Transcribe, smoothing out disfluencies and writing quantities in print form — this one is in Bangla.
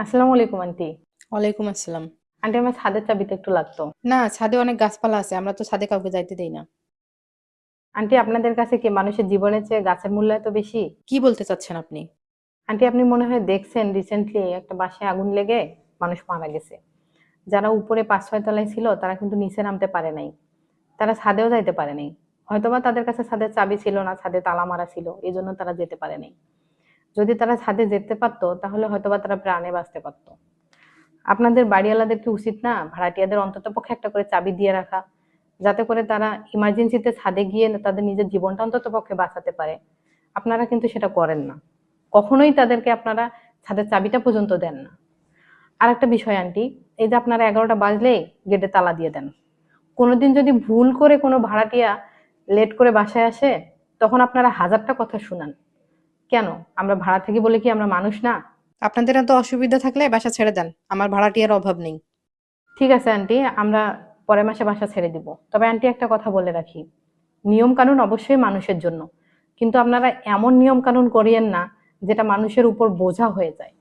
আসসালামু আলাইকুম আন্টি। ওয়ালাইকুম আসসালাম। আন্টি আমার ছাদের চাবিটা একটু লাগতো। না, ছাদে অনেক গাছপালা আছে, আমরা তো ছাদে কাউকে যাইতে দেই না। আন্টি আপনাদের কাছে কি মানুষের জীবনের চেয়ে গাছের মূল্য এত বেশি? কি বলতে চাচ্ছেন আপনি? আন্টি আপনি মনে হয় দেখছেন রিসেন্টলি একটা বাসায় আগুন লেগে মানুষ মারা গেছে। যারা উপরে ৫-৬ তলায় ছিল তারা কিন্তু নিচে নামতে পারে নাই। তারা ছাদেও যাইতে পারে নাই। হয়তোবা তাদের কাছে ছাদের চাবি ছিল না, ছাদে তালা মারা ছিল। এজন্য তারা যেতে পারে নাই। যদি তারা ছাদে যেতে পারতো তাহলে হয়তোবা তারা প্রাণে বাঁচতে পারতো। আপনাদের বাড়িওয়ালাদের কি উচিত না ভাড়াটিয়াদের অন্ততপক্ষে একটা করে চাবি দিয়ে রাখা, যাতে করে তারা ইমার্জেন্সিতে ছাদে গিয়ে তাদের নিজের জীবনটা অন্ততপক্ষে বাঁচাতে পারে? আপনারা কিন্তু সেটা করেন না। কখনোই তাদেরকে আপনারা ছাদের চাবিটা পর্যন্ত দেন না। আর একটা বিষয় আন্টি, এই যে আপনারা 11টা বাজলেই গেটে তালা দিয়ে দেন। কোনোদিন যদি ভুল করে কোনো ভাড়াটিয়া লেট করে বাসায় আসে, তখন আপনারা হাজারটা কথা শুনান। কেন? আমরা ভাড়া থাকি বলে কি আমরা মানুষ না? আপনাদের এত অসুবিধা থাকলে বাসা ছেড়ে দেন, আমার ভাড়াটিয়ার অভাব নেই। ঠিক আছে আন্টি, আমরা পরের মাসে বাসা ছেড়ে দিব। তবে আন্টি একটা কথা বলে রাখি, নিয়ম কানুন অবশ্যই মানুষের জন্য, কিন্তু আপনারা এমন নিয়ম কানুন করিয়েন না যেটা মানুষের উপর বোঝা হয়ে যায়।